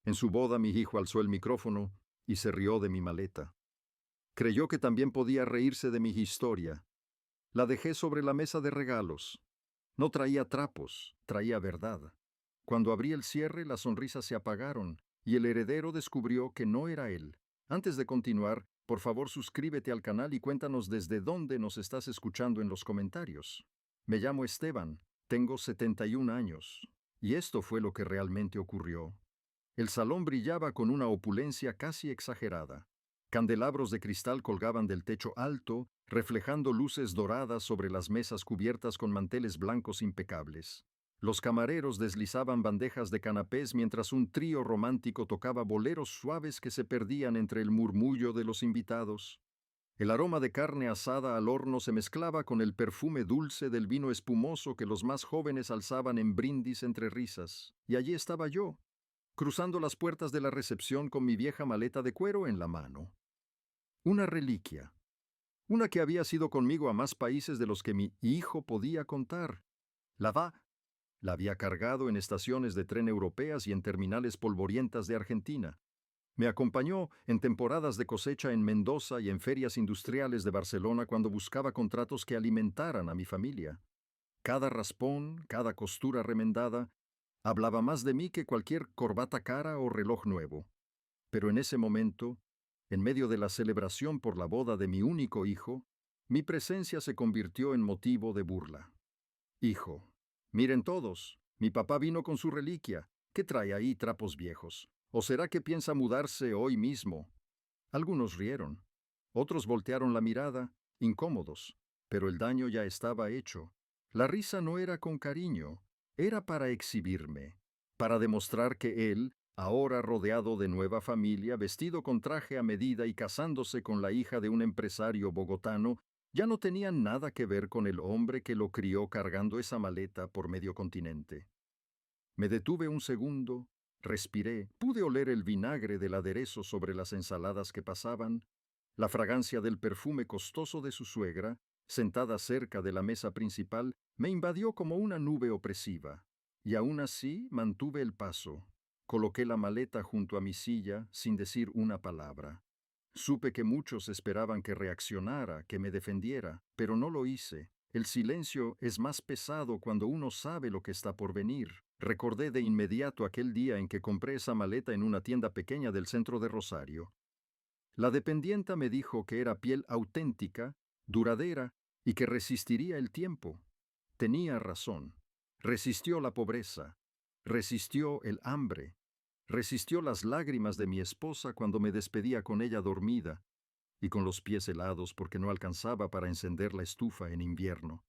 En su boda mi hijo alzó el micrófono y se rió de mi maleta. Creyó que también podía reírse de mi historia. La dejé sobre la mesa de regalos. No traía trapos, traía verdad. Cuando abrí el cierre, las sonrisas se apagaron y el heredero descubrió que no era él. Antes de continuar, por favor suscríbete al canal y cuéntanos desde dónde nos estás escuchando en los comentarios. Me llamo Esteban, tengo 71 años, y esto fue lo que realmente ocurrió. El salón brillaba con una opulencia casi exagerada. Candelabros de cristal colgaban del techo alto, reflejando luces doradas sobre las mesas cubiertas con manteles blancos impecables. Los camareros deslizaban bandejas de canapés mientras un trío romántico tocaba boleros suaves que se perdían entre el murmullo de los invitados. El aroma de carne asada al horno se mezclaba con el perfume dulce del vino espumoso que los más jóvenes alzaban en brindis entre risas. Y allí estaba yo, cruzando las puertas de la recepción con mi vieja maleta de cuero en la mano. Una reliquia. Una que había sido conmigo a más países de los que mi hijo podía contar. La había cargado en estaciones de tren europeas y en terminales polvorientas de Argentina. Me acompañó en temporadas de cosecha en Mendoza y en ferias industriales de Barcelona cuando buscaba contratos que alimentaran a mi familia. Cada raspón, cada costura remendada, hablaba más de mí que cualquier corbata cara o reloj nuevo. Pero en ese momento, en medio de la celebración por la boda de mi único hijo, mi presencia se convirtió en motivo de burla. Hijo, miren todos, mi papá vino con su reliquia. ¿Qué trae ahí trapos viejos? ¿O será que piensa mudarse hoy mismo? Algunos rieron. Otros voltearon la mirada, incómodos, pero el daño ya estaba hecho. La risa no era con cariño, era para exhibirme, para demostrar que él, ahora rodeado de nueva familia, vestido con traje a medida y casándose con la hija de un empresario bogotano, ya no tenía nada que ver con el hombre que lo crió cargando esa maleta por medio continente. Me detuve un segundo, respiré, pude oler el vinagre del aderezo sobre las ensaladas que pasaban, la fragancia del perfume costoso de su suegra, sentada cerca de la mesa principal, me invadió como una nube opresiva, y aún así mantuve el paso. Coloqué la maleta junto a mi silla sin decir una palabra. Supe que muchos esperaban que reaccionara, que me defendiera, pero no lo hice. El silencio es más pesado cuando uno sabe lo que está por venir. Recordé de inmediato aquel día en que compré esa maleta en una tienda pequeña del centro de Rosario. La dependienta me dijo que era piel auténtica, duradera y que resistiría el tiempo. Tenía razón. Resistió la pobreza, resistió el hambre, resistió las lágrimas de mi esposa cuando me despedía con ella dormida y con los pies helados porque no alcanzaba para encender la estufa en invierno.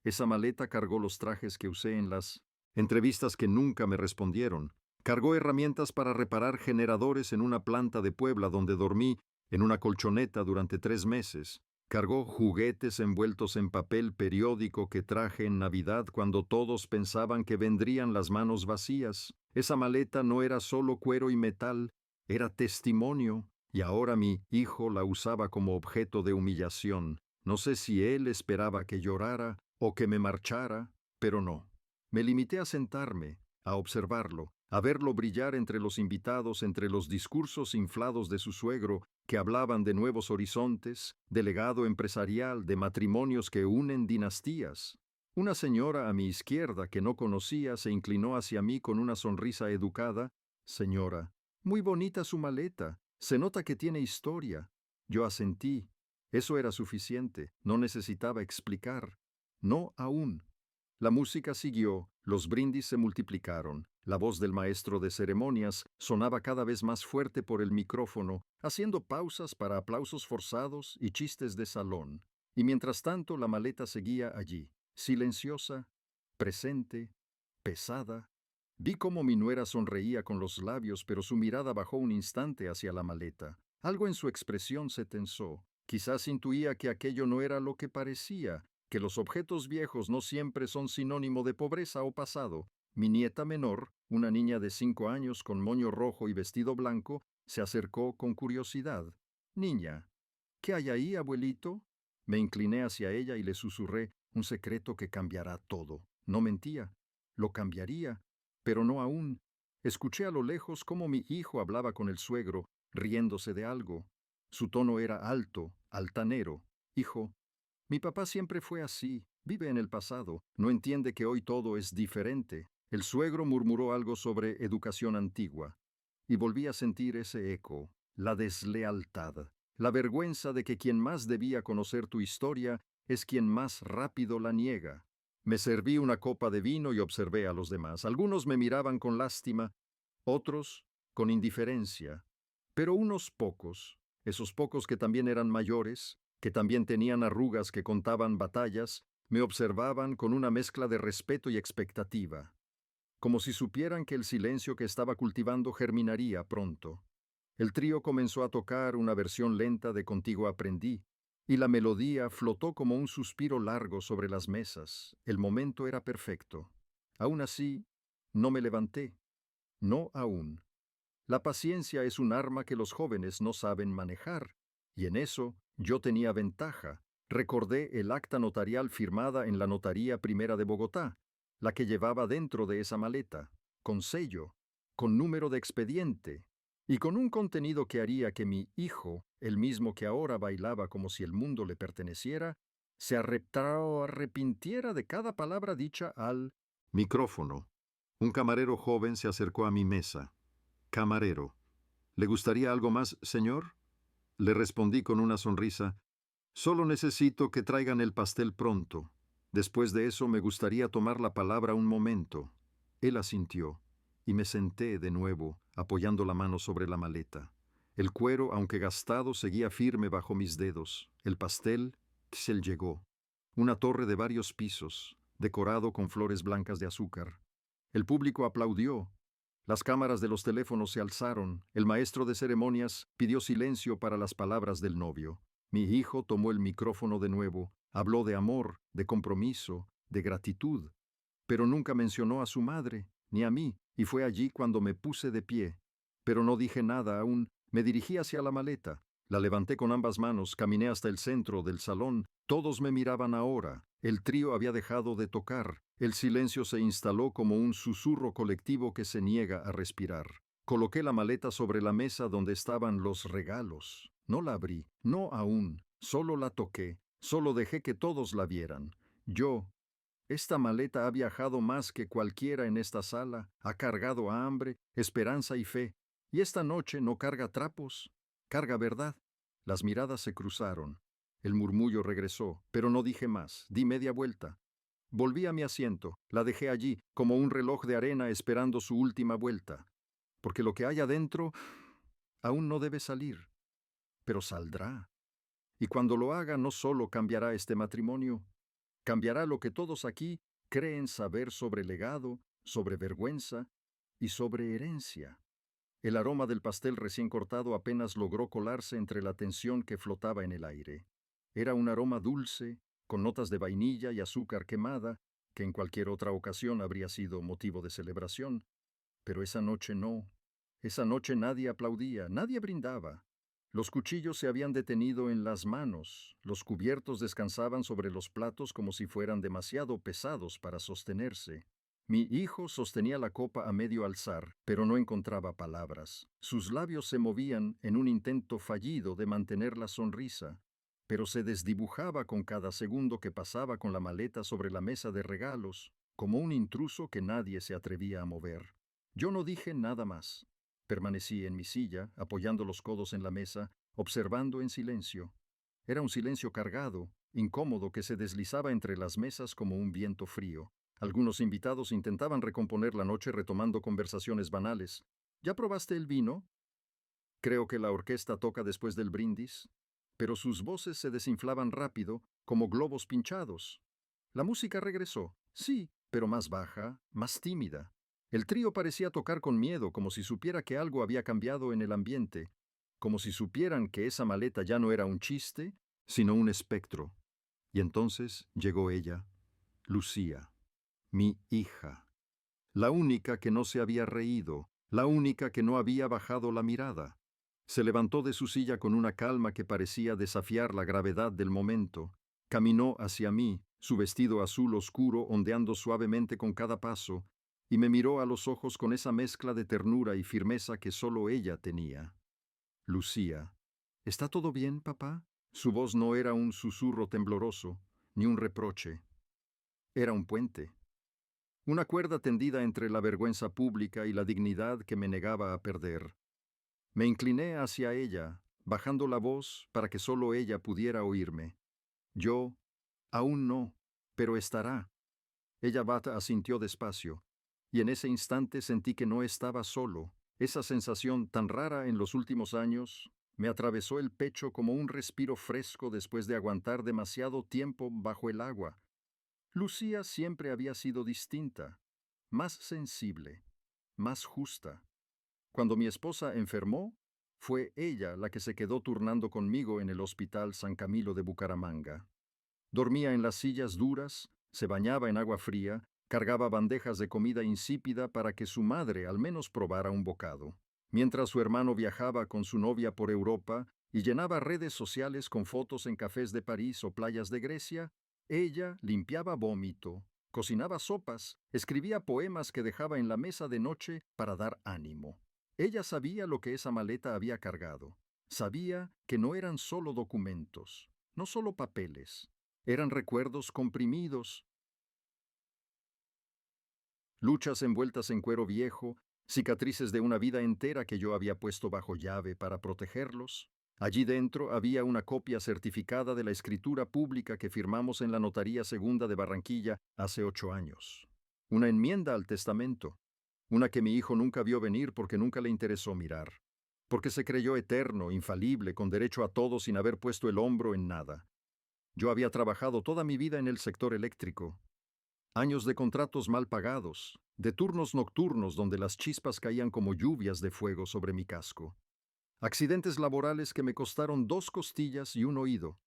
Esa maleta cargó los trajes que usé en las entrevistas que nunca me respondieron. Cargó herramientas para reparar generadores en una planta de Puebla donde dormí en una colchoneta durante 3 meses. Cargó juguetes envueltos en papel periódico que traje en Navidad cuando todos pensaban que vendrían las manos vacías. Esa maleta no era solo cuero y metal, era testimonio, y ahora mi hijo la usaba como objeto de humillación. No sé si él esperaba que llorara o que me marchara, pero no. Me limité a sentarme, a observarlo, a verlo brillar entre los invitados, entre los discursos inflados de su suegro, que hablaban de nuevos horizontes, de legado empresarial, de matrimonios que unen dinastías. Una señora a mi izquierda que no conocía se inclinó hacia mí con una sonrisa educada. Señora, muy bonita su maleta, se nota que tiene historia. Yo asentí. Eso era suficiente, no necesitaba explicar. No aún. La música siguió, los brindis se multiplicaron, la voz del maestro de ceremonias sonaba cada vez más fuerte por el micrófono, haciendo pausas para aplausos forzados y chistes de salón. Y mientras tanto la maleta seguía allí, silenciosa, presente, pesada. Vi cómo mi nuera sonreía con los labios, pero su mirada bajó un instante hacia la maleta. Algo en su expresión se tensó. Quizás intuía que aquello no era lo que parecía, que los objetos viejos no siempre son sinónimo de pobreza o pasado. Mi nieta menor, una niña de 5 años con moño rojo y vestido blanco, se acercó con curiosidad. Niña, ¿qué hay ahí, abuelito? Me incliné hacia ella y le susurré, un secreto que cambiará todo. No mentía. Lo cambiaría, pero no aún. Escuché a lo lejos cómo mi hijo hablaba con el suegro, riéndose de algo. Su tono era alto, altanero. Hijo, mi papá siempre fue así, vive en el pasado, no entiende que hoy todo es diferente. El suegro murmuró algo sobre educación antigua, y volví a sentir ese eco, la deslealtad, la vergüenza de que quien más debía conocer tu historia es quien más rápido la niega. Me serví una copa de vino y observé a los demás. Algunos me miraban con lástima, otros con indiferencia, pero unos pocos, esos pocos que también eran mayores, que también tenían arrugas que contaban batallas, me observaban con una mezcla de respeto y expectativa, como si supieran que el silencio que estaba cultivando germinaría pronto. El trío comenzó a tocar una versión lenta de Contigo aprendí, y la melodía flotó como un suspiro largo sobre las mesas. El momento era perfecto. Aún así, no me levanté. No aún. La paciencia es un arma que los jóvenes no saben manejar, y en eso yo tenía ventaja. Recordé el acta notarial firmada en la Notaría Primera de Bogotá, la que llevaba dentro de esa maleta, con sello, con número de expediente, y con un contenido que haría que mi hijo, el mismo que ahora bailaba como si el mundo le perteneciera, se arrepintiera de cada palabra dicha al micrófono. Un camarero joven se acercó a mi mesa. Camarero. ¿Le gustaría algo más, señor? Le respondí con una sonrisa. Solo necesito que traigan el pastel pronto. Después de eso me gustaría tomar la palabra un momento. Él asintió, y me senté de nuevo, apoyando la mano sobre la maleta. El cuero, aunque gastado, seguía firme bajo mis dedos. El pastel, se llegó. Una torre de varios pisos, decorado con flores blancas de azúcar. El público aplaudió. Las cámaras de los teléfonos se alzaron. El maestro de ceremonias pidió silencio para las palabras del novio. Mi hijo tomó el micrófono de nuevo, habló de amor, de compromiso, de gratitud, pero nunca mencionó a su madre, ni a mí, y fue allí cuando me puse de pie. Pero no dije nada aún, me dirigí hacia la maleta. La levanté con ambas manos, caminé hasta el centro del salón. Todos me miraban ahora. El trío había dejado de tocar. El silencio se instaló como un susurro colectivo que se niega a respirar. Coloqué la maleta sobre la mesa donde estaban los regalos. No la abrí, no aún, solo la toqué, solo dejé que todos la vieran. Esta maleta ha viajado más que cualquiera en esta sala, ha cargado hambre, esperanza y fe, y esta noche no carga trapos, carga verdad. Las miradas se cruzaron. El murmullo regresó, pero no dije más, di media vuelta. Volví a mi asiento, la dejé allí, como un reloj de arena esperando su última vuelta, porque lo que hay adentro aún no debe salir, pero saldrá. Y cuando lo haga no solo cambiará este matrimonio, cambiará lo que todos aquí creen saber sobre legado, sobre vergüenza y sobre herencia. El aroma del pastel recién cortado apenas logró colarse entre la tensión que flotaba en el aire. Era un aroma dulce, con notas de vainilla y azúcar quemada, que en cualquier otra ocasión habría sido motivo de celebración. Pero esa noche no. Esa noche nadie aplaudía, nadie brindaba. Los cuchillos se habían detenido en las manos, los cubiertos descansaban sobre los platos como si fueran demasiado pesados para sostenerse. Mi hijo sostenía la copa a medio alzar, pero no encontraba palabras. Sus labios se movían en un intento fallido de mantener la sonrisa, pero se desdibujaba con cada segundo que pasaba con la maleta sobre la mesa de regalos, como un intruso que nadie se atrevía a mover. Yo no dije nada más. Permanecí en mi silla, apoyando los codos en la mesa, observando en silencio. Era un silencio cargado, incómodo, que se deslizaba entre las mesas como un viento frío. Algunos invitados intentaban recomponer la noche retomando conversaciones banales. ¿Ya probaste el vino? Creo que la orquesta toca después del brindis. Pero sus voces se desinflaban rápido, como globos pinchados. La música regresó, sí, pero más baja, más tímida. El trío parecía tocar con miedo, como si supiera que algo había cambiado en el ambiente, como si supieran que esa maleta ya no era un chiste, sino un espectro. Y entonces llegó ella, Lucía, mi hija, la única que no se había reído, la única que no había bajado la mirada. Se levantó de su silla con una calma que parecía desafiar la gravedad del momento. Caminó hacia mí, su vestido azul oscuro ondeando suavemente con cada paso, y me miró a los ojos con esa mezcla de ternura y firmeza que solo ella tenía. Lucía, ¿está todo bien, papá? Su voz no era un susurro tembloroso, ni un reproche. Era un puente. Una cuerda tendida entre la vergüenza pública y la dignidad que me negaba a perder. Me incliné hacia ella, bajando la voz para que solo ella pudiera oírme. Yo, aún no, pero estará. Ella Bata asintió despacio, y en ese instante sentí que no estaba solo. Esa sensación tan rara en los últimos años me atravesó el pecho como un respiro fresco después de aguantar demasiado tiempo bajo el agua. Lucía siempre había sido distinta, más sensible, más justa. Cuando mi esposa enfermó, fue ella la que se quedó turnando conmigo en el Hospital San Camilo de Bucaramanga. Dormía en las sillas duras, se bañaba en agua fría, cargaba bandejas de comida insípida para que su madre al menos probara un bocado. Mientras su hermano viajaba con su novia por Europa y llenaba redes sociales con fotos en cafés de París o playas de Grecia, ella limpiaba vómito, cocinaba sopas, escribía poemas que dejaba en la mesa de noche para dar ánimo. Ella sabía lo que esa maleta había cargado. Sabía que no eran solo documentos, no solo papeles. Eran recuerdos comprimidos, luchas envueltas en cuero viejo, cicatrices de una vida entera que yo había puesto bajo llave para protegerlos. Allí dentro había una copia certificada de la escritura pública que firmamos en la Notaría Segunda de Barranquilla hace 8 años. Una enmienda al testamento, una que mi hijo nunca vio venir porque nunca le interesó mirar, porque se creyó eterno, infalible, con derecho a todo sin haber puesto el hombro en nada. Yo había trabajado toda mi vida en el sector eléctrico. Años de contratos mal pagados, de turnos nocturnos donde las chispas caían como lluvias de fuego sobre mi casco. Accidentes laborales que me costaron 2 costillas y un oído.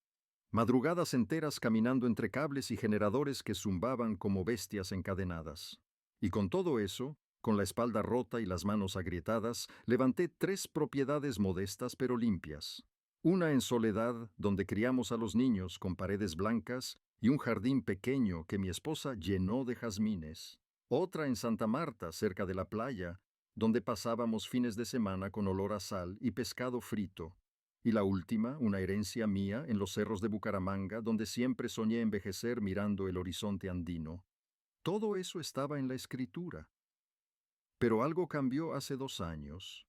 Madrugadas enteras caminando entre cables y generadores que zumbaban como bestias encadenadas. Y con todo eso, con la espalda rota y las manos agrietadas, levanté 3 propiedades modestas pero limpias. Una en Soledad, donde criamos a los niños con paredes blancas y un jardín pequeño que mi esposa llenó de jazmines. Otra en Santa Marta, cerca de la playa, donde pasábamos fines de semana con olor a sal y pescado frito. Y la última, una herencia mía en los cerros de Bucaramanga, donde siempre soñé envejecer mirando el horizonte andino. Todo eso estaba en la escritura. Pero algo cambió hace 2 años.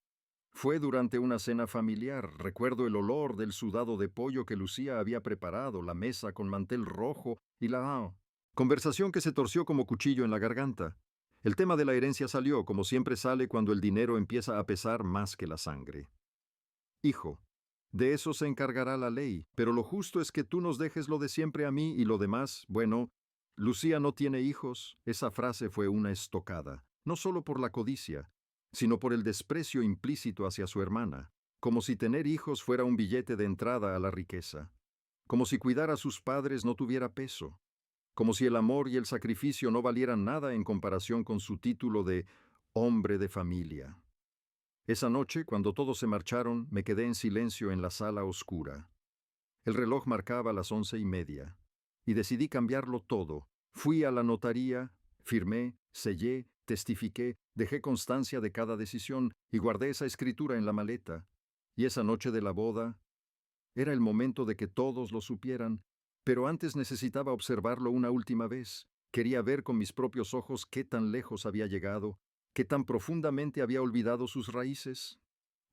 Fue durante una cena familiar. Recuerdo el olor del sudado de pollo que Lucía había preparado, la mesa con mantel rojo y la conversación que se torció como cuchillo en la garganta. El tema de la herencia salió, como siempre sale cuando el dinero empieza a pesar más que la sangre. Hijo, de eso se encargará la ley, pero lo justo es que tú nos dejes lo de siempre a mí y lo demás, bueno, Lucía no tiene hijos. Esa frase fue una estocada, no solo por la codicia, sino por el desprecio implícito hacia su hermana, como si tener hijos fuera un billete de entrada a la riqueza, como si cuidar a sus padres no tuviera peso, como si el amor y el sacrificio no valieran nada en comparación con su título de hombre de familia. Esa noche, cuando todos se marcharon, me quedé en silencio en la sala oscura. El reloj marcaba las 11:30, y decidí cambiarlo todo. Fui a la notaría, firmé, sellé, testifiqué, dejé constancia de cada decisión y guardé esa escritura en la maleta. Y esa noche de la boda, era el momento de que todos lo supieran, pero antes necesitaba observarlo una última vez. Quería ver con mis propios ojos qué tan lejos había llegado, qué tan profundamente había olvidado sus raíces.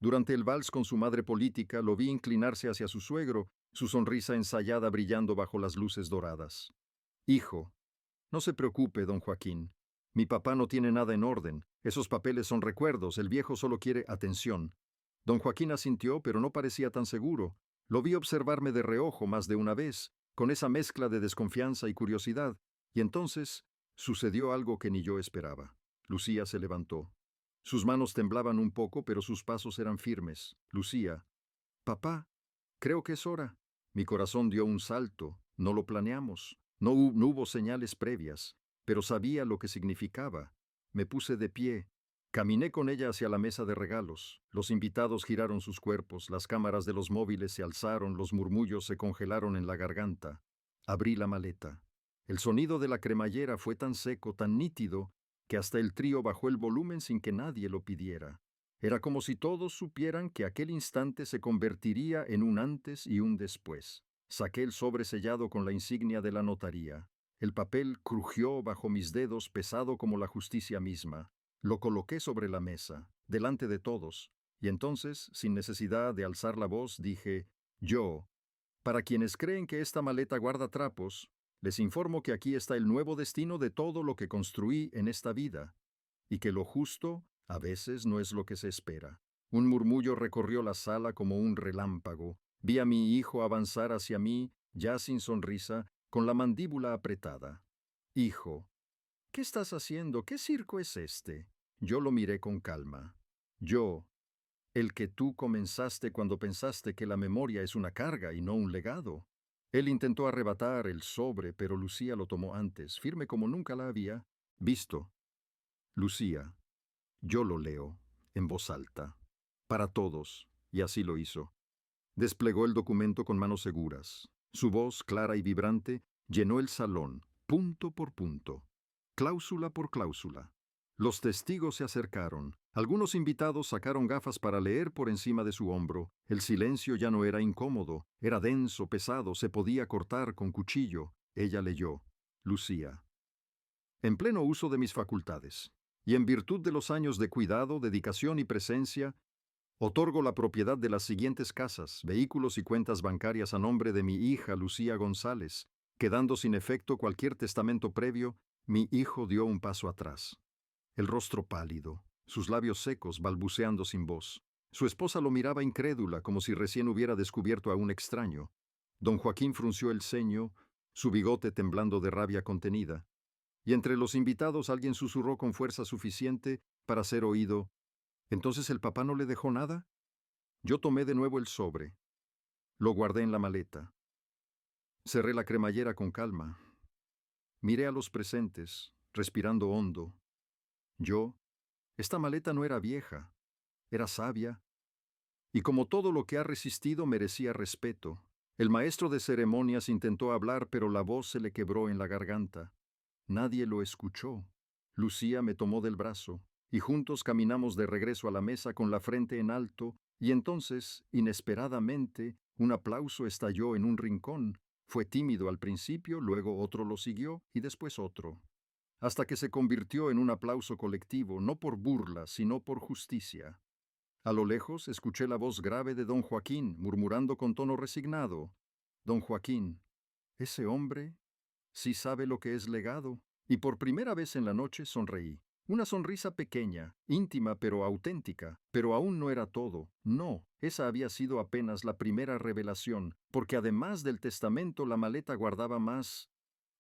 Durante el vals con su madre política lo vi inclinarse hacia su suegro, su sonrisa ensayada brillando bajo las luces doradas. Hijo, no se preocupe, don Joaquín. Mi papá no tiene nada en orden. Esos papeles son recuerdos, el viejo solo quiere atención. Don Joaquín asintió, pero no parecía tan seguro. Lo vi observarme de reojo más de una vez, con esa mezcla de desconfianza y curiosidad, y entonces sucedió algo que ni yo esperaba. Lucía se levantó. Sus manos temblaban un poco, pero sus pasos eran firmes. Lucía, papá, creo que es hora. Mi corazón dio un salto. No lo planeamos. No hubo señales previas, pero sabía lo que significaba. Me puse de pie. Caminé con ella hacia la mesa de regalos. Los invitados giraron sus cuerpos, las cámaras de los móviles se alzaron, los murmullos se congelaron en la garganta. Abrí la maleta. El sonido de la cremallera fue tan seco, tan nítido, que hasta el trío bajó el volumen sin que nadie lo pidiera. Era como si todos supieran que aquel instante se convertiría en un antes y un después. Saqué el sobre sellado con la insignia de la notaría. El papel crujió bajo mis dedos, pesado como la justicia misma. Lo coloqué sobre la mesa, delante de todos, y entonces, sin necesidad de alzar la voz, dije: yo, para quienes creen que esta maleta guarda trapos, les informo que aquí está el nuevo destino de todo lo que construí en esta vida, y que lo justo a veces no es lo que se espera. Un murmullo recorrió la sala como un relámpago. Vi a mi hijo avanzar hacia mí, ya sin sonrisa, con la mandíbula apretada. Hijo, ¿qué estás haciendo? ¿Qué circo es este? Yo lo miré con calma. Yo, el que tú comenzaste cuando pensaste que la memoria es una carga y no un legado. Él intentó arrebatar el sobre, pero Lucía lo tomó antes, firme como nunca la había visto. Lucía, yo lo leo, en voz alta, para todos, y así lo hizo. Desplegó el documento con manos seguras. Su voz, clara y vibrante, llenó el salón, punto por punto, cláusula por cláusula. Los testigos se acercaron. Algunos invitados sacaron gafas para leer por encima de su hombro. El silencio ya no era incómodo, era denso, pesado, se podía cortar con cuchillo. Ella leyó: Lucía. En pleno uso de mis facultades, y en virtud de los años de cuidado, dedicación y presencia, otorgo la propiedad de las siguientes casas, vehículos y cuentas bancarias a nombre de mi hija Lucía González. Quedando sin efecto cualquier testamento previo, mi hijo dio un paso atrás. El rostro pálido, sus labios secos, balbuceando sin voz. Su esposa lo miraba incrédula, como si recién hubiera descubierto a un extraño. Don Joaquín frunció el ceño, su bigote temblando de rabia contenida. Y entre los invitados alguien susurró con fuerza suficiente para ser oído: ¿entonces el papá no le dejó nada? Yo tomé de nuevo el sobre. Lo guardé en la maleta. Cerré la cremallera con calma. Miré a los presentes, respirando hondo. Esta maleta no era vieja, era sabia, y como todo lo que ha resistido merecía respeto. El maestro de ceremonias intentó hablar, pero la voz se le quebró en la garganta. Nadie lo escuchó. Lucía me tomó del brazo, y juntos caminamos de regreso a la mesa con la frente en alto, y entonces, inesperadamente, un aplauso estalló en un rincón. Fue tímido al principio, luego otro lo siguió, y después otro, hasta que se convirtió en un aplauso colectivo, no por burla, sino por justicia. A lo lejos escuché la voz grave de don Joaquín, murmurando con tono resignado: Don Joaquín, ese hombre sí sabe lo que es legado. Y por primera vez en la noche sonreí. Una sonrisa pequeña, íntima pero auténtica, pero aún no era todo. No, esa había sido apenas la primera revelación, porque además del testamento la maleta guardaba más,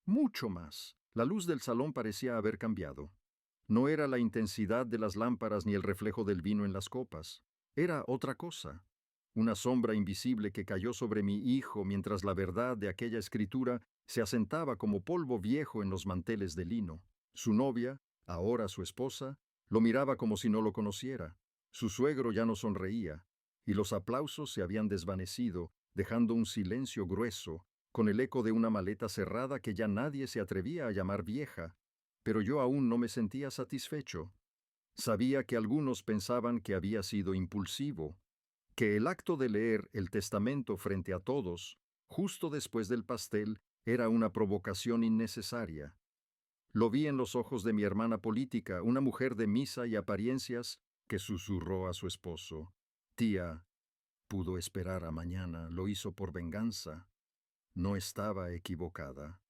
mucho más. La luz del salón parecía haber cambiado. No era la intensidad de las lámparas ni el reflejo del vino en las copas. Era otra cosa. Una sombra invisible que cayó sobre mi hijo mientras la verdad de aquella escritura se asentaba como polvo viejo en los manteles de lino. Su novia, ahora su esposa, lo miraba como si no lo conociera. Su suegro ya no sonreía, y los aplausos se habían desvanecido, dejando un silencio grueso, con el eco de una maleta cerrada que ya nadie se atrevía a llamar vieja. Pero yo aún no me sentía satisfecho. Sabía que algunos pensaban que había sido impulsivo, que el acto de leer el testamento frente a todos, justo después del pastel, era una provocación innecesaria. Lo vi en los ojos de mi hermana política, una mujer de misa y apariencias, que susurró a su esposo: Tía, pudo esperar a mañana, lo hizo por venganza. No estaba equivocada,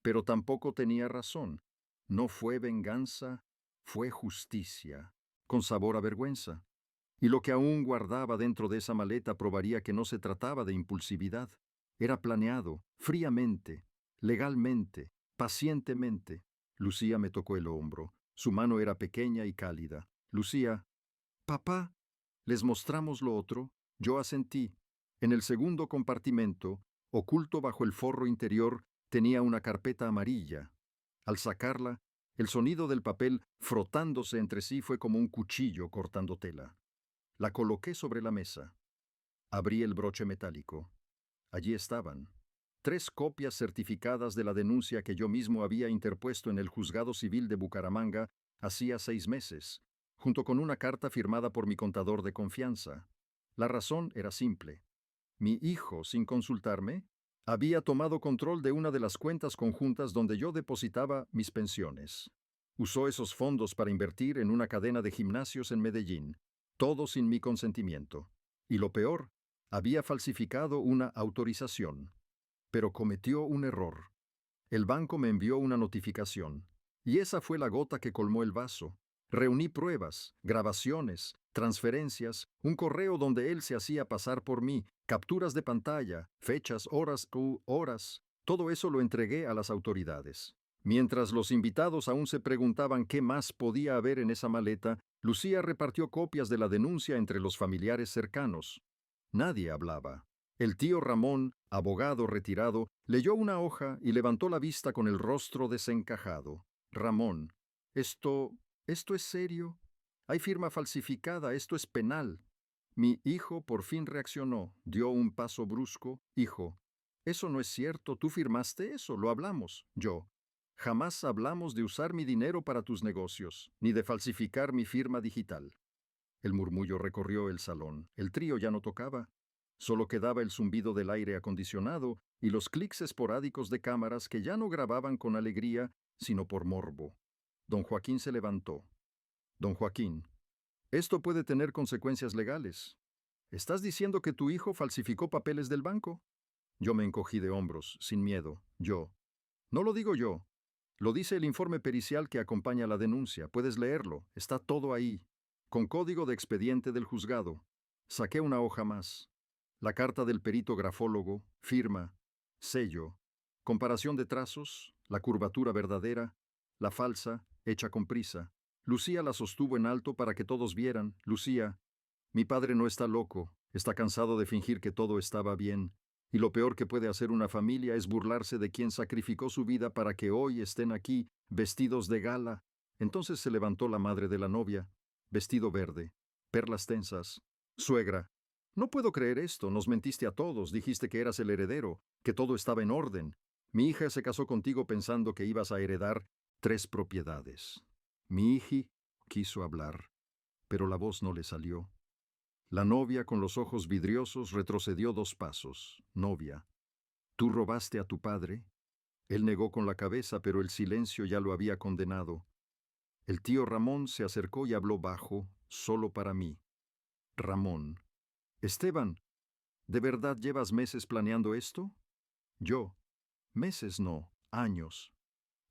pero tampoco tenía razón. No fue venganza, fue justicia, con sabor a vergüenza. Y lo que aún guardaba dentro de esa maleta probaría que no se trataba de impulsividad. Era planeado, fríamente, legalmente, pacientemente. Lucía me tocó el hombro. Su mano era pequeña y cálida. Lucía: Papá, les mostramos lo otro. Yo asentí. En el segundo compartimento, oculto bajo el forro interior, tenía una carpeta amarilla. Al sacarla, el sonido del papel frotándose entre sí fue como un cuchillo cortando tela. La coloqué sobre la mesa. Abrí el broche metálico. Allí estaban 3 copias certificadas de la denuncia que yo mismo había interpuesto en el Juzgado Civil de Bucaramanga Hacía 6 meses, junto con una carta firmada por mi contador de confianza. La razón era simple. Mi hijo, sin consultarme, había tomado control de una de las cuentas conjuntas donde yo depositaba mis pensiones. Usó esos fondos para invertir en una cadena de gimnasios en Medellín, todo sin mi consentimiento. Y lo peor, había falsificado una autorización. Pero cometió un error. El banco me envió una notificación, y esa fue la gota que colmó el vaso. Reuní pruebas, grabaciones, transferencias, un correo donde él se hacía pasar por mí, capturas de pantalla, fechas, horas u horas. Todo eso lo entregué a las autoridades. Mientras los invitados aún se preguntaban qué más podía haber en esa maleta, Lucía repartió copias de la denuncia entre los familiares cercanos. Nadie hablaba. El tío Ramón, abogado retirado, leyó una hoja y levantó la vista con el rostro desencajado. Ramón, ¿esto es serio? Hay firma falsificada, esto es penal. Mi hijo por fin reaccionó, dio un paso brusco. Hijo, eso no es cierto, tú firmaste eso, lo hablamos. Yo, jamás hablamos de usar mi dinero para tus negocios, ni de falsificar mi firma digital. El murmullo recorrió el salón. El trío ya no tocaba. Solo quedaba el zumbido del aire acondicionado y los clics esporádicos de cámaras que ya no grababan con alegría, sino por morbo. Don Joaquín se levantó. Don Joaquín, esto puede tener consecuencias legales. ¿Estás diciendo que tu hijo falsificó papeles del banco? Yo me encogí de hombros, sin miedo. Yo. No lo digo yo. Lo dice el informe pericial que acompaña la denuncia. Puedes leerlo. Está todo ahí. Con código de expediente del juzgado. Saqué una hoja más. La carta del perito grafólogo, firma, sello, comparación de trazos, la curvatura verdadera, la falsa, hecha con prisa. Lucía la sostuvo en alto para que todos vieran. Lucía, mi padre no está loco, está cansado de fingir que todo estaba bien. Y lo peor que puede hacer una familia es burlarse de quien sacrificó su vida para que hoy estén aquí, vestidos de gala. Entonces se levantó la madre de la novia, vestido verde, perlas tensas. Suegra, no puedo creer esto, nos mentiste a todos, dijiste que eras el heredero, que todo estaba en orden. Mi hija se casó contigo pensando que ibas a heredar 3 propiedades. Mi hija quiso hablar, pero la voz no le salió. La novia, con los ojos vidriosos, retrocedió 2 pasos. Novia, ¿tú robaste a tu padre? Él negó con la cabeza, pero el silencio ya lo había condenado. El tío Ramón se acercó y habló bajo, solo para mí. Ramón, Esteban, ¿de verdad llevas meses planeando esto? Yo, meses no, años.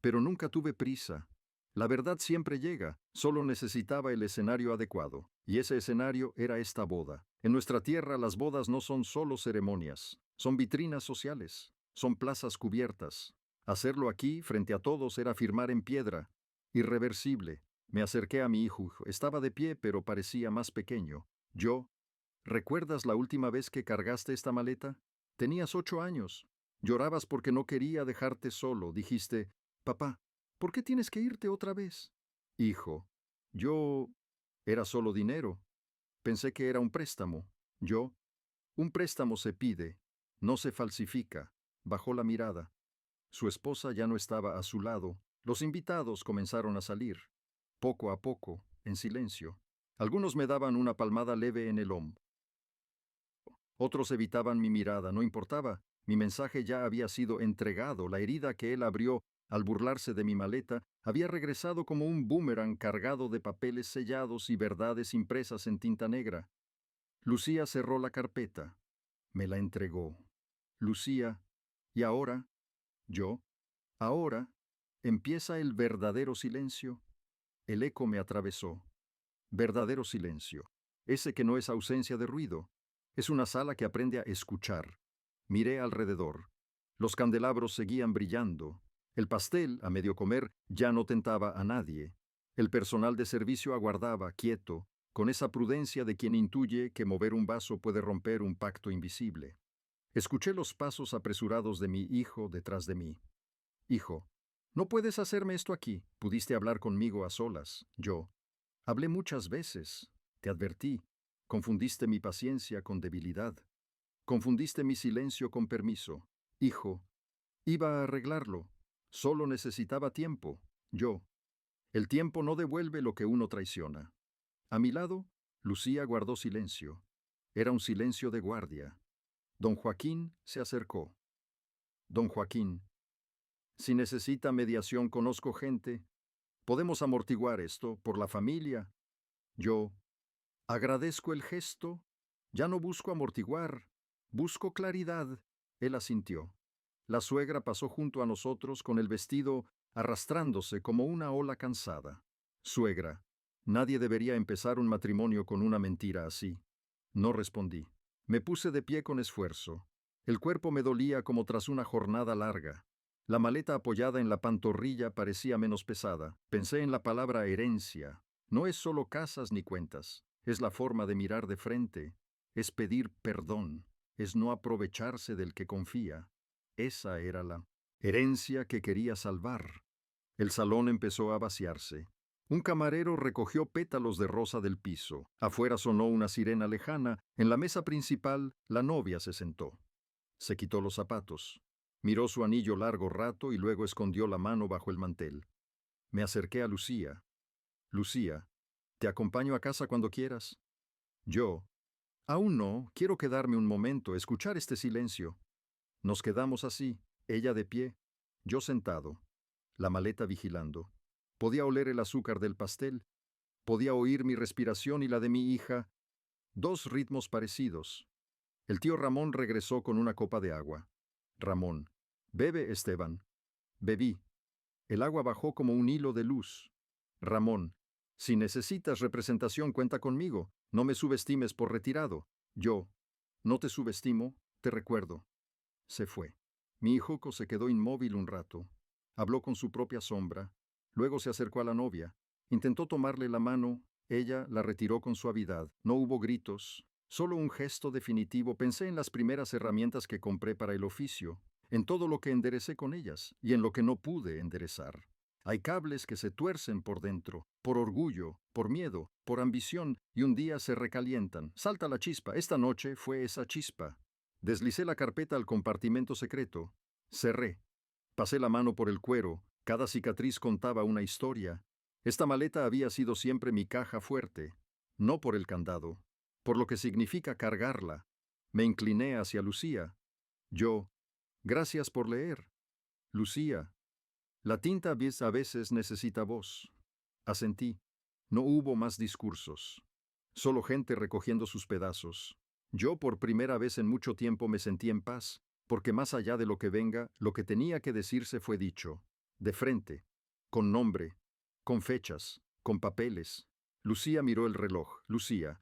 Pero nunca tuve prisa. La verdad siempre llega, solo necesitaba el escenario adecuado, y ese escenario era esta boda. En nuestra tierra las bodas no son solo ceremonias, son vitrinas sociales, son plazas cubiertas. Hacerlo aquí, frente a todos, era firmar en piedra. Irreversible. Me acerqué a mi hijo, estaba de pie, pero parecía más pequeño. Yo, ¿recuerdas la última vez que cargaste esta maleta? Tenías 8 años. Llorabas porque no quería dejarte solo. Dijiste, papá, ¿por qué tienes que irte otra vez? Hijo, yo... Era solo dinero. Pensé que era un préstamo. Yo... Un préstamo se pide, no se falsifica. Bajó la mirada. Su esposa ya no estaba a su lado. Los invitados comenzaron a salir. Poco a poco, en silencio. Algunos me daban una palmada leve en el hombro. Otros evitaban mi mirada, no importaba. Mi mensaje ya había sido entregado. La herida que él abrió al burlarse de mi maleta había regresado como un boomerang cargado de papeles sellados y verdades impresas en tinta negra. Lucía cerró la carpeta. Me la entregó. Lucía, ¿y ahora? Yo. Ahora empieza el verdadero silencio. El eco me atravesó. Verdadero silencio. Ese que no es ausencia de ruido. Es una sala que aprende a escuchar. Miré alrededor. Los candelabros seguían brillando. El pastel, a medio comer, ya no tentaba a nadie. El personal de servicio aguardaba, quieto, con esa prudencia de quien intuye que mover un vaso puede romper un pacto invisible. Escuché los pasos apresurados de mi hijo detrás de mí. Hijo, no puedes hacerme esto aquí. Pudiste hablar conmigo a solas. Yo. Hablé muchas veces. Te advertí. Confundiste mi paciencia con debilidad. Confundiste mi silencio con permiso. Hijo, iba a arreglarlo. Solo necesitaba tiempo. Yo. El tiempo no devuelve lo que uno traiciona. A mi lado, Lucía guardó silencio. Era un silencio de guardia. Don Joaquín se acercó. Don Joaquín, si necesita mediación, conozco gente. Podemos amortiguar esto por la familia. Yo agradezco el gesto. Ya no busco amortiguar, busco claridad. Él asintió. La suegra pasó junto a nosotros con el vestido arrastrándose como una ola cansada. Suegra, nadie debería empezar un matrimonio con una mentira así. No respondí. Me puse de pie con esfuerzo. El cuerpo me dolía como tras una jornada larga. La maleta apoyada en la pantorrilla parecía menos pesada. Pensé en la palabra herencia. No es solo casas ni cuentas. Es la forma de mirar de frente. Es pedir perdón. Es no aprovecharse del que confía. Esa era la herencia que quería salvar. El salón empezó a vaciarse. Un camarero recogió pétalos de rosa del piso. Afuera sonó una sirena lejana. En la mesa principal, la novia se sentó. Se quitó los zapatos. Miró su anillo largo rato y luego escondió la mano bajo el mantel. Me acerqué a Lucía. Lucía, ¿te acompaño a casa cuando quieras? Yo. Aún no, quiero quedarme un momento, escuchar este silencio. Nos quedamos así, ella de pie, yo sentado, la maleta vigilando. Podía oler el azúcar del pastel, podía oír mi respiración y la de mi hija, dos ritmos parecidos. El tío Ramón regresó con una copa de agua. Ramón, bebe, Esteban. Bebí. El agua bajó como un hilo de luz. Ramón, si necesitas representación, cuenta conmigo. No me subestimes por retirado. Yo, no te subestimo, te recuerdo. Se fue. Mi hijuco se quedó inmóvil un rato. Habló con su propia sombra. Luego se acercó a la novia. Intentó tomarle la mano. Ella la retiró con suavidad. No hubo gritos. Solo un gesto definitivo. Pensé en las primeras herramientas que compré para el oficio, en todo lo que enderecé con ellas y en lo que no pude enderezar. Hay cables que se tuercen por dentro, por orgullo, por miedo, por ambición, y un día se recalientan. Salta la chispa. Esta noche fue esa chispa. Deslicé la carpeta al compartimento secreto. Cerré. Pasé la mano por el cuero. Cada cicatriz contaba una historia. Esta maleta había sido siempre mi caja fuerte. No por el candado, por lo que significa cargarla. Me incliné hacia Lucía. Yo, gracias por leer. Lucía, la tinta a veces necesita voz. Asentí. No hubo más discursos. Solo gente recogiendo sus pedazos. Yo por primera vez en mucho tiempo me sentí en paz, porque más allá de lo que venga, lo que tenía que decirse fue dicho. De frente, con nombre, con fechas, con papeles. Lucía miró el reloj. Lucía,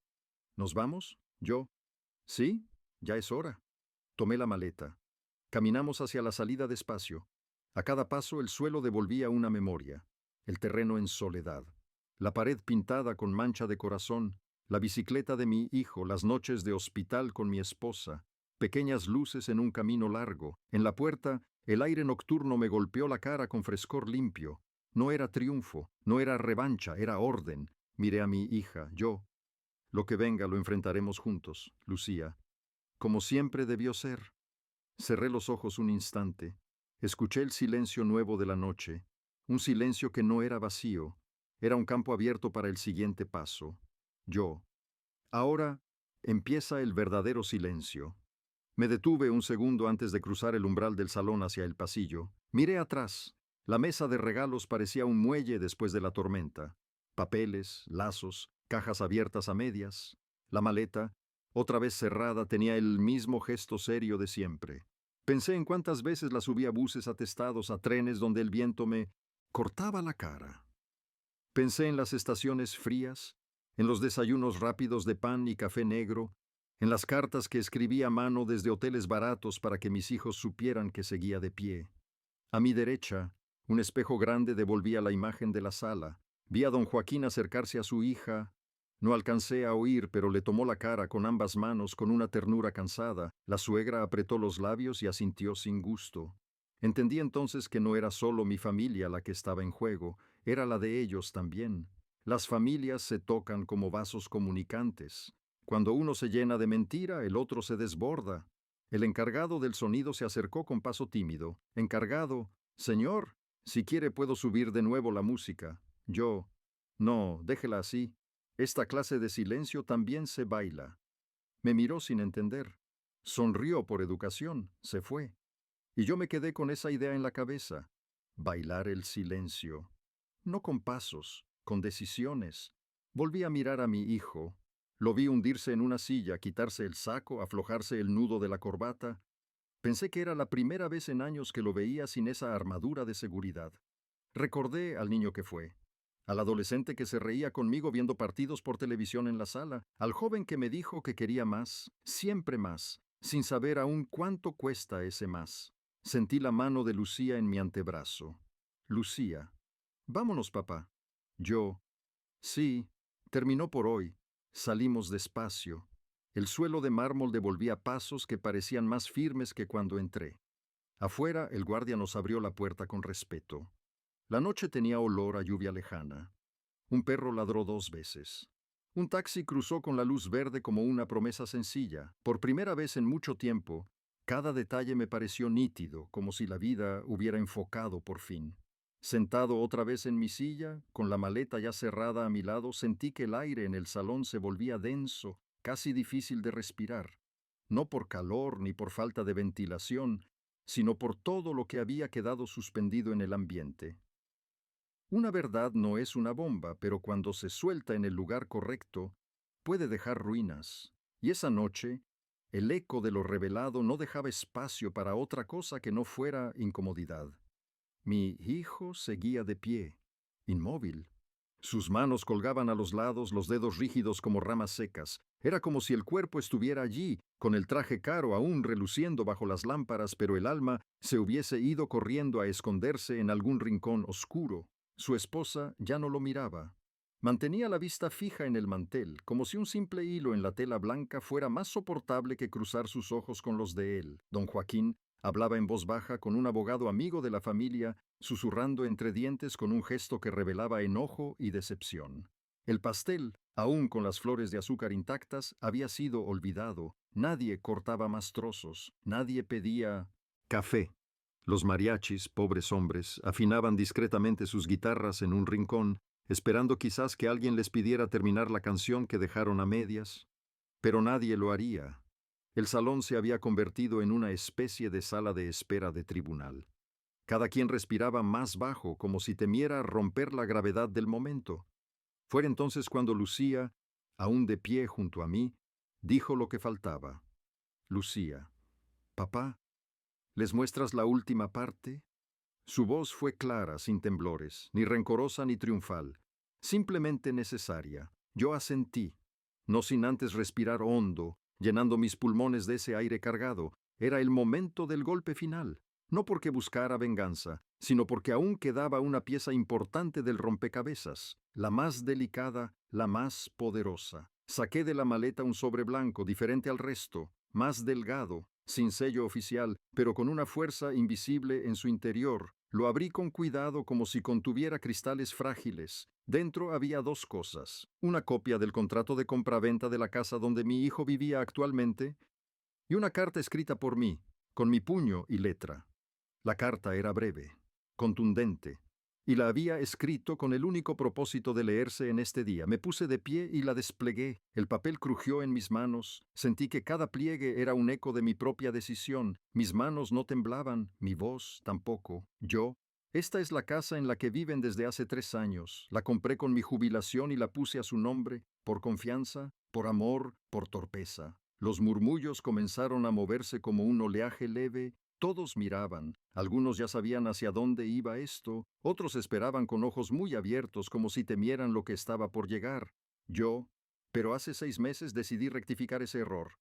¿nos vamos? Yo. Sí, ya es hora. Tomé la maleta. Caminamos hacia la salida despacio. A cada paso el suelo devolvía una memoria. El terreno en soledad. La pared pintada con mancha de corazón. La bicicleta de mi hijo, las noches de hospital con mi esposa. Pequeñas luces en un camino largo. En la puerta, el aire nocturno me golpeó la cara con frescor limpio. No era triunfo, no era revancha, era orden. Miré a mi hija, yo. Lo que venga lo enfrentaremos juntos, Lucía. Como siempre debió ser. Cerré los ojos un instante. Escuché el silencio nuevo de la noche, un silencio que no era vacío, era un campo abierto para el siguiente paso. Yo. Ahora empieza el verdadero silencio. Me detuve un segundo antes de cruzar el umbral del salón hacia el pasillo. Miré atrás. La mesa de regalos parecía un muelle después de la tormenta. Papeles, lazos, cajas abiertas a medias. La maleta, otra vez cerrada, tenía el mismo gesto serio de siempre. Pensé en cuántas veces la subí a buses atestados, a trenes donde el viento me cortaba la cara. Pensé en las estaciones frías, en los desayunos rápidos de pan y café negro, en las cartas que escribí a mano desde hoteles baratos para que mis hijos supieran que seguía de pie. A mi derecha, un espejo grande devolvía la imagen de la sala. Vi a don Joaquín acercarse a su hija. No alcancé a oír, pero le tomó la cara con ambas manos con una ternura cansada. La suegra apretó los labios y asintió sin gusto. Entendí entonces que no era solo mi familia la que estaba en juego, era la de ellos también. Las familias se tocan como vasos comunicantes. Cuando uno se llena de mentira, el otro se desborda. El encargado del sonido se acercó con paso tímido. Encargado, señor, si quiere puedo subir de nuevo la música. Yo, no, déjela así. Esta clase de silencio también se baila. Me miró sin entender. Sonrió por educación, se fue. Y yo me quedé con esa idea en la cabeza. Bailar el silencio. No con pasos, con decisiones. Volví a mirar a mi hijo. Lo vi hundirse en una silla, quitarse el saco, aflojarse el nudo de la corbata. Pensé que era la primera vez en años que lo veía sin esa armadura de seguridad. Recordé al niño que fue, al adolescente que se reía conmigo viendo partidos por televisión en la sala, al joven que me dijo que quería más, siempre más, sin saber aún cuánto cuesta ese más. Sentí la mano de Lucía en mi antebrazo. Lucía. Vámonos, papá. Yo. Sí, terminó por hoy. Salimos despacio. El suelo de mármol devolvía pasos que parecían más firmes que cuando entré. Afuera, el guardia nos abrió la puerta con respeto. La noche tenía olor a lluvia lejana. Un perro ladró 2 veces. Un taxi cruzó con la luz verde como una promesa sencilla. Por primera vez en mucho tiempo, cada detalle me pareció nítido, como si la vida hubiera enfocado por fin. Sentado otra vez en mi silla, con la maleta ya cerrada a mi lado, sentí que el aire en el salón se volvía denso, casi difícil de respirar. No por calor ni por falta de ventilación, sino por todo lo que había quedado suspendido en el ambiente. Una verdad no es una bomba, pero cuando se suelta en el lugar correcto, puede dejar ruinas. Y esa noche, el eco de lo revelado no dejaba espacio para otra cosa que no fuera incomodidad. Mi hijo seguía de pie, inmóvil. Sus manos colgaban a los lados, los dedos rígidos como ramas secas. Era como si el cuerpo estuviera allí, con el traje caro aún reluciendo bajo las lámparas, pero el alma se hubiese ido corriendo a esconderse en algún rincón oscuro. Su esposa ya no lo miraba. Mantenía la vista fija en el mantel, como si un simple hilo en la tela blanca fuera más soportable que cruzar sus ojos con los de él. Don Joaquín hablaba en voz baja con un abogado amigo de la familia, susurrando entre dientes con un gesto que revelaba enojo y decepción. El pastel, aún con las flores de azúcar intactas, había sido olvidado. Nadie cortaba más trozos, nadie pedía café. Los mariachis, pobres hombres, afinaban discretamente sus guitarras en un rincón, esperando quizás que alguien les pidiera terminar la canción que dejaron a medias. Pero nadie lo haría. El salón se había convertido en una especie de sala de espera de tribunal. Cada quien respiraba más bajo, como si temiera romper la gravedad del momento. Fue entonces cuando Lucía, aún de pie junto a mí, dijo lo que faltaba. Lucía, papá, ¿les muestras la última parte? Su voz fue clara, sin temblores, ni rencorosa ni triunfal, simplemente necesaria. Yo asentí, no sin antes respirar hondo, llenando mis pulmones de ese aire cargado. Era el momento del golpe final, no porque buscara venganza, sino porque aún quedaba una pieza importante del rompecabezas, la más delicada, la más poderosa. Saqué de la maleta un sobre blanco, diferente al resto, más delgado, sin sello oficial, pero con una fuerza invisible en su interior. Lo abrí con cuidado como si contuviera cristales frágiles. Dentro había 2 cosas: una copia del contrato de compraventa de la casa donde mi hijo vivía actualmente y una carta escrita por mí, con mi puño y letra. La carta era breve, contundente, y la había escrito con el único propósito de leerse en este día. Me puse de pie y la desplegué. El papel crujió en mis manos. Sentí que cada pliegue era un eco de mi propia decisión. Mis manos no temblaban, mi voz tampoco. Yo, esta es la casa en la que viven desde hace 3 años. La compré con mi jubilación y la puse a su nombre, por confianza, por amor, por torpeza. Los murmullos comenzaron a moverse como un oleaje leve. Todos miraban. Algunos ya sabían hacia dónde iba esto, otros esperaban con ojos muy abiertos como si temieran lo que estaba por llegar. Pero hace 6 meses decidí rectificar ese error.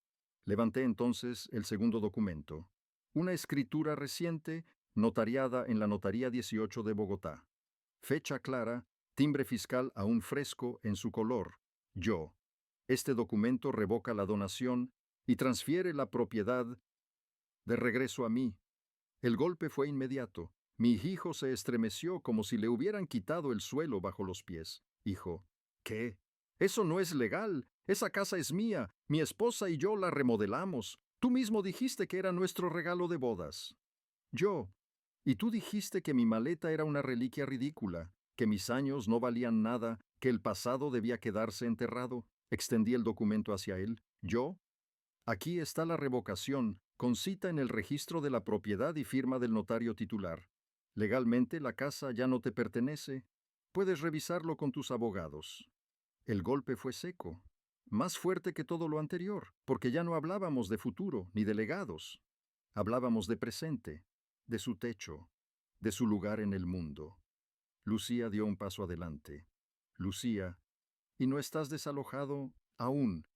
Levanté entonces el segundo documento. Una escritura reciente, notariada en la Notaría 18 de Bogotá. Fecha clara, timbre fiscal aún fresco en su color. Este documento revoca la donación y transfiere la propiedad de regreso a mí. El golpe fue inmediato. Mi hijo se estremeció como si le hubieran quitado el suelo bajo los pies. Hijo, ¿qué? Eso no es legal. Esa casa es mía. Mi esposa y yo la remodelamos. Tú mismo dijiste que era nuestro regalo de bodas. Y tú dijiste que mi maleta era una reliquia ridícula. que mis años no valían nada, que el pasado debía quedarse enterrado. Extendí el documento hacia él. Yo, aquí está la revocación, con cita en el registro de la propiedad y firma del notario titular. Legalmente la casa ya no te pertenece. Puedes revisarlo con tus abogados. El golpe fue seco, más fuerte que todo lo anterior, porque ya no hablábamos de futuro ni de legados. Hablábamos de presente, de su techo, de su lugar en el mundo. Lucía dio un paso adelante. Lucía, ¿y no estás desalojado aún?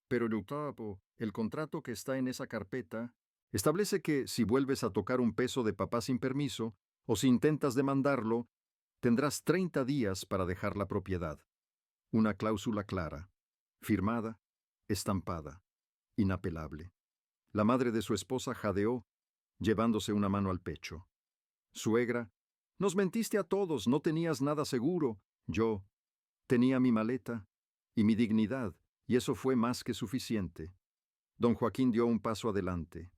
Pero el contrato que está en esa carpeta, establece que si vuelves a tocar un peso de papá sin permiso, o si intentas demandarlo, tendrás 30 días para dejar la propiedad. Una cláusula clara, firmada, estampada, inapelable. La madre de su esposa jadeó, llevándose una mano al pecho. Suegra, nos mentiste a todos, no tenías nada seguro. Yo tenía mi maleta y mi dignidad, y eso fue más que suficiente. Don Joaquín dio un paso adelante.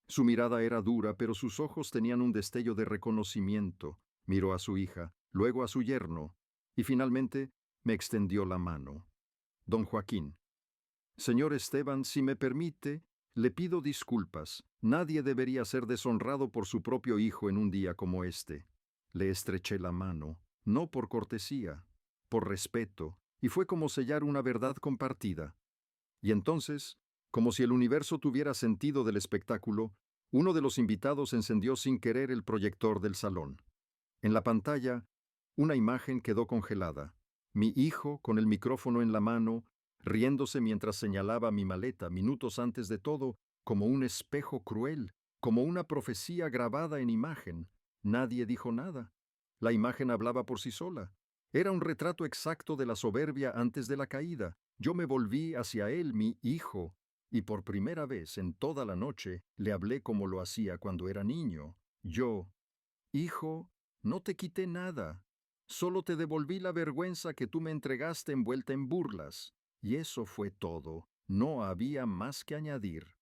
Su mirada era dura, pero sus ojos tenían un destello de reconocimiento. Miró a su hija, luego a su yerno, y finalmente me extendió la mano. Don Joaquín. Señor Esteban, si me permite, le pido disculpas. Nadie debería ser deshonrado por su propio hijo en un día como este. Le estreché la mano, no por cortesía, por respeto, y fue como sellar una verdad compartida. Y entonces, como si el universo tuviera sentido del espectáculo, uno de los invitados encendió sin querer el proyector del salón. En la pantalla, una imagen quedó congelada. Mi hijo, con el micrófono en la mano, riéndose mientras señalaba mi maleta minutos antes de todo, como un espejo cruel, como una profecía grabada en imagen. Nadie dijo nada. La imagen hablaba por sí sola. Era un retrato exacto de la soberbia antes de la caída. Yo me volví hacia él, mi hijo, y por primera vez en toda la noche le hablé como lo hacía cuando era niño. Yo, hijo, no te quité nada. Solo te devolví la vergüenza que tú me entregaste envuelta en burlas. Y eso fue todo. No había más que añadir.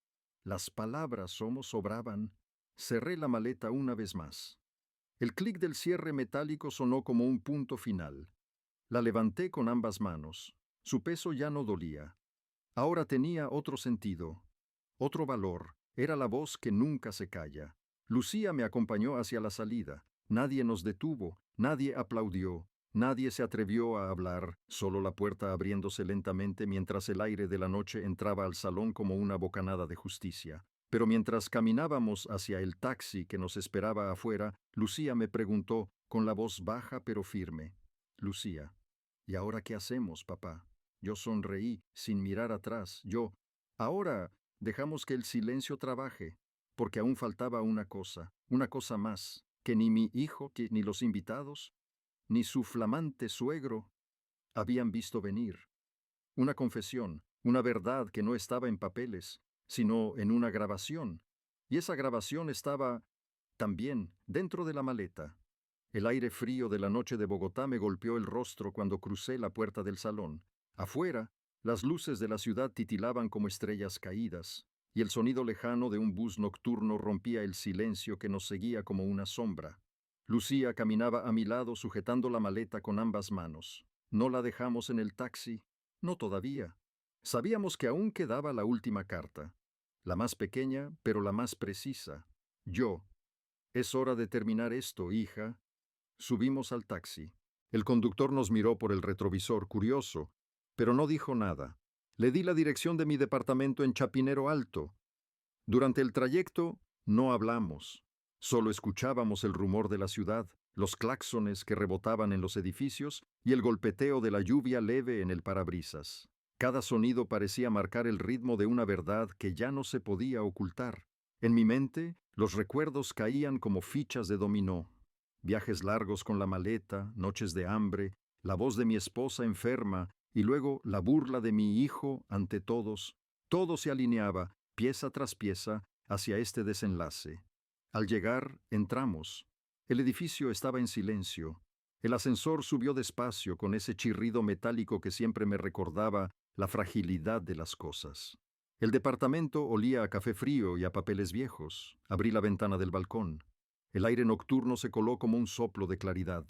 Las palabras sobraban. Cerré la maleta una vez más. El clic del cierre metálico sonó como un punto final. La levanté con ambas manos. Su peso ya no dolía. Ahora tenía otro sentido, otro valor. Era la voz que nunca se calla. Lucía me acompañó hacia la salida. Nadie nos detuvo, nadie aplaudió, nadie se atrevió a hablar, solo la puerta abriéndose lentamente mientras el aire de la noche entraba al salón como una bocanada de justicia. Pero mientras caminábamos hacia el taxi que nos esperaba afuera, Lucía me preguntó, con la voz baja pero firme: Lucía, ¿y ahora qué hacemos, papá? Yo sonreí, sin mirar atrás. Ahora dejamos que el silencio trabaje, porque aún faltaba una cosa más, que ni mi hijo, ni los invitados, ni su flamante suegro habían visto venir. Una confesión, una verdad que no estaba en papeles, sino en una grabación. Y esa grabación estaba también dentro de la maleta. El aire frío de la noche de Bogotá me golpeó el rostro cuando crucé la puerta del salón. Afuera, las luces de la ciudad titilaban como estrellas caídas, y el sonido lejano de un bus nocturno rompía el silencio que nos seguía como una sombra. Lucía caminaba a mi lado sujetando la maleta con ambas manos. No la dejamos en el taxi, no todavía. Sabíamos que aún quedaba la última carta, la más pequeña, pero la más precisa. Es hora de terminar esto, hija. Subimos al taxi. El conductor nos miró por el retrovisor, curioso, pero no dijo nada. Le di la dirección de mi departamento en Chapinero Alto. Durante el trayecto no hablamos. Solo escuchábamos el rumor de la ciudad, los claxones que rebotaban en los edificios y el golpeteo de la lluvia leve en el parabrisas. Cada sonido parecía marcar el ritmo de una verdad que ya no se podía ocultar. En mi mente, los recuerdos caían como fichas de dominó. Viajes largos con la maleta, noches de hambre, la voz de mi esposa enferma y luego la burla de mi hijo ante todos. Todo se alineaba, pieza tras pieza, hacia este desenlace. Al llegar, entramos. El edificio estaba en silencio. El ascensor subió despacio con ese chirrido metálico que siempre me recordaba la fragilidad de las cosas. El departamento olía a café frío y a papeles viejos. Abrí la ventana del balcón. El aire nocturno se coló como un soplo de claridad.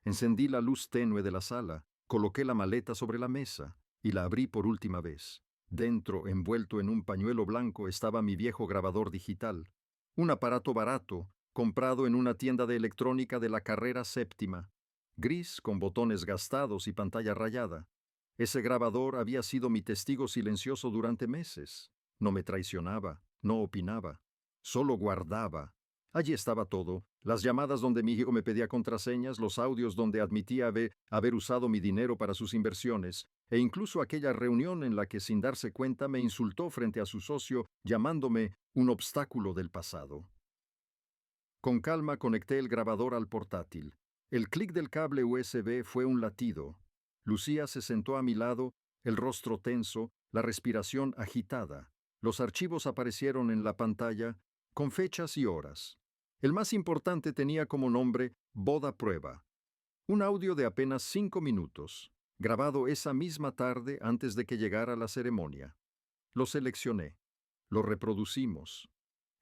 Encendí la luz tenue de la sala, coloqué la maleta sobre la mesa y la abrí por última vez. Dentro, envuelto en un pañuelo blanco, estaba mi viejo grabador digital, un aparato barato, comprado en una tienda de electrónica de la carrera séptima, gris con botones gastados y pantalla rayada. Ese grabador había sido mi testigo silencioso durante meses. No me traicionaba, no opinaba, solo guardaba. Allí estaba todo, las llamadas donde mi hijo me pedía contraseñas, los audios donde admitía haber usado mi dinero para sus inversiones, e incluso aquella reunión en la que sin darse cuenta me insultó frente a su socio, llamándome un obstáculo del pasado. Con calma conecté el grabador al portátil. El clic del cable USB fue un latido. Lucía se sentó a mi lado, el rostro tenso, la respiración agitada. Los archivos aparecieron en la pantalla, con fechas y horas. El más importante tenía como nombre Boda Prueba. Un audio de apenas 5 minutos, grabado esa misma tarde antes de que llegara la ceremonia. Lo seleccioné. Lo reproducimos.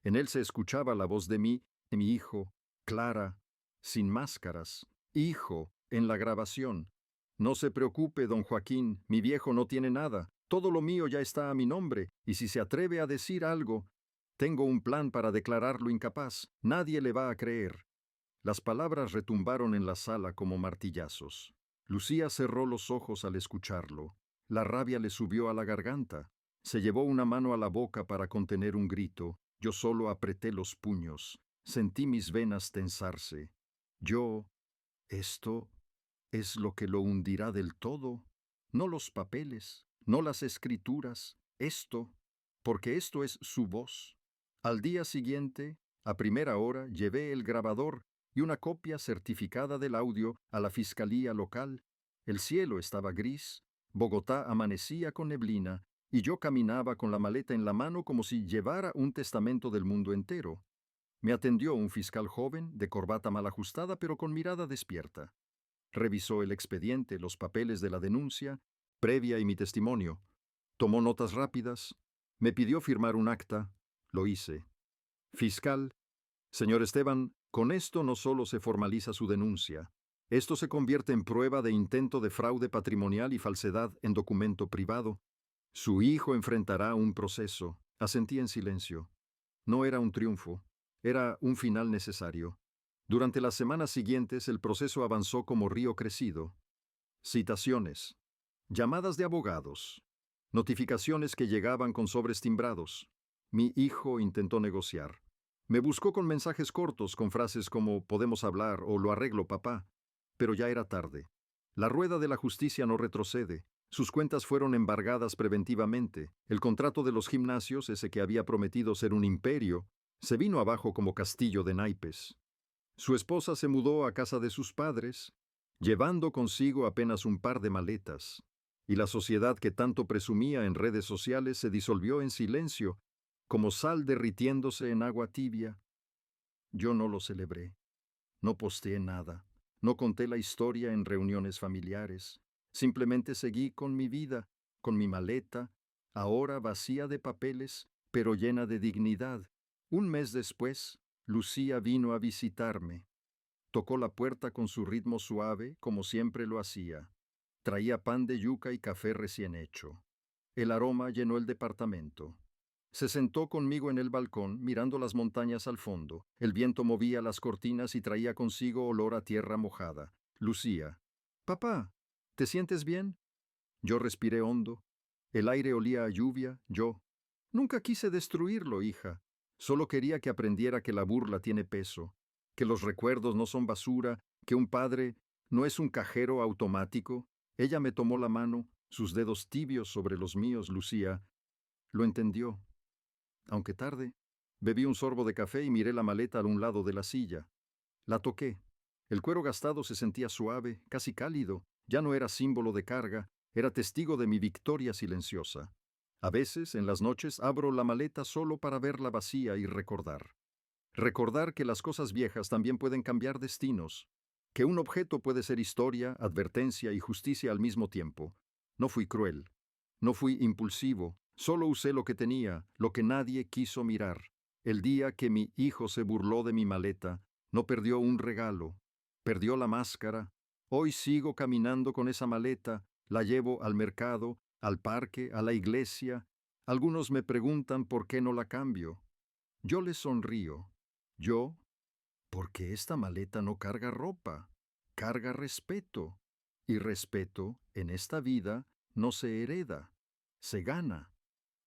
En él se escuchaba la voz de mi hijo, clara, sin máscaras. Hijo, en la grabación. No se preocupe, don Joaquín, mi viejo no tiene nada. Todo lo mío ya está a mi nombre, y si se atreve a decir algo, tengo un plan para declararlo incapaz. Nadie le va a creer. Las palabras retumbaron en la sala como martillazos. Lucía cerró los ojos al escucharlo. La rabia le subió a la garganta. Se llevó una mano a la boca para contener un grito. Yo solo apreté los puños. Sentí mis venas tensarse. Esto es lo que lo hundirá del todo. No los papeles, no las escrituras, porque esto es su voz. Al día siguiente, a primera hora, llevé el grabador y una copia certificada del audio a la fiscalía local. El cielo estaba gris, Bogotá amanecía con neblina, y yo caminaba con la maleta en la mano como si llevara un testamento del mundo entero. Me atendió un fiscal joven, de corbata mal ajustada pero con mirada despierta. Revisó el expediente, los papeles de la denuncia, previa y mi testimonio. Tomó notas rápidas. Me pidió firmar un acta. Lo hice. Fiscal, señor Esteban, con esto no solo se formaliza su denuncia. Esto se convierte en prueba de intento de fraude patrimonial y falsedad en documento privado. Su hijo enfrentará un proceso. Asentí en silencio. No era un triunfo. Era un final necesario. Durante las semanas siguientes el proceso avanzó como río crecido. Citaciones. Llamadas de abogados. Notificaciones que llegaban con sobres timbrados. Mi hijo intentó negociar. Me buscó con mensajes cortos, con frases como «podemos hablar» o «lo arreglo, papá». Pero ya era tarde. La rueda de la justicia no retrocede. Sus cuentas fueron embargadas preventivamente. El contrato de los gimnasios, ese que había prometido ser un imperio, se vino abajo como castillo de naipes. Su esposa se mudó a casa de sus padres, llevando consigo apenas un par de maletas, y la sociedad que tanto presumía en redes sociales se disolvió en silencio, como sal derritiéndose en agua tibia. Yo no lo celebré, no posteé nada, no conté la historia en reuniones familiares, simplemente seguí con mi vida, con mi maleta, ahora vacía de papeles, pero llena de dignidad. Un mes después, Lucía vino a visitarme. Tocó la puerta con su ritmo suave, como siempre lo hacía. Traía pan de yuca y café recién hecho. El aroma llenó el departamento. Se sentó conmigo en el balcón, mirando las montañas al fondo. El viento movía las cortinas y traía consigo olor a tierra mojada. Lucía. «Papá, ¿te sientes bien?» Yo respiré hondo. El aire olía a lluvia. Yo. «Nunca quise destruirlo, hija. Solo quería que aprendiera que la burla tiene peso, que los recuerdos no son basura, que un padre no es un cajero automático». Ella me tomó la mano, sus dedos tibios sobre los míos. Lucía lo entendió. Aunque tarde, bebí un sorbo de café y miré la maleta a un lado de la silla. La toqué. El cuero gastado se sentía suave, casi cálido. Ya no era símbolo de carga, era testigo de mi victoria silenciosa. A veces, en las noches, abro la maleta solo para verla vacía y recordar. Recordar que las cosas viejas también pueden cambiar destinos, que un objeto puede ser historia, advertencia y justicia al mismo tiempo. No fui cruel, no fui impulsivo, solo usé lo que tenía, lo que nadie quiso mirar. El día que mi hijo se burló de mi maleta, no perdió un regalo, perdió la máscara, Hoy sigo caminando con esa maleta, la llevo al mercado, al parque, a la iglesia. Algunos me preguntan por qué no la cambio. Yo les sonrío. Yo, porque esta maleta no carga ropa, carga respeto. Y respeto, en esta vida, no se hereda, se gana.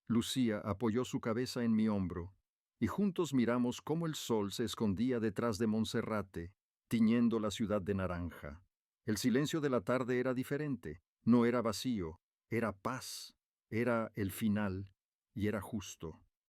Lucía apoyó su cabeza en mi hombro, y juntos miramos cómo el sol se escondía detrás de Monserrate, tiñendo la ciudad de naranja. El silencio de la tarde era diferente, no era vacío, era paz, era el final, y era justo.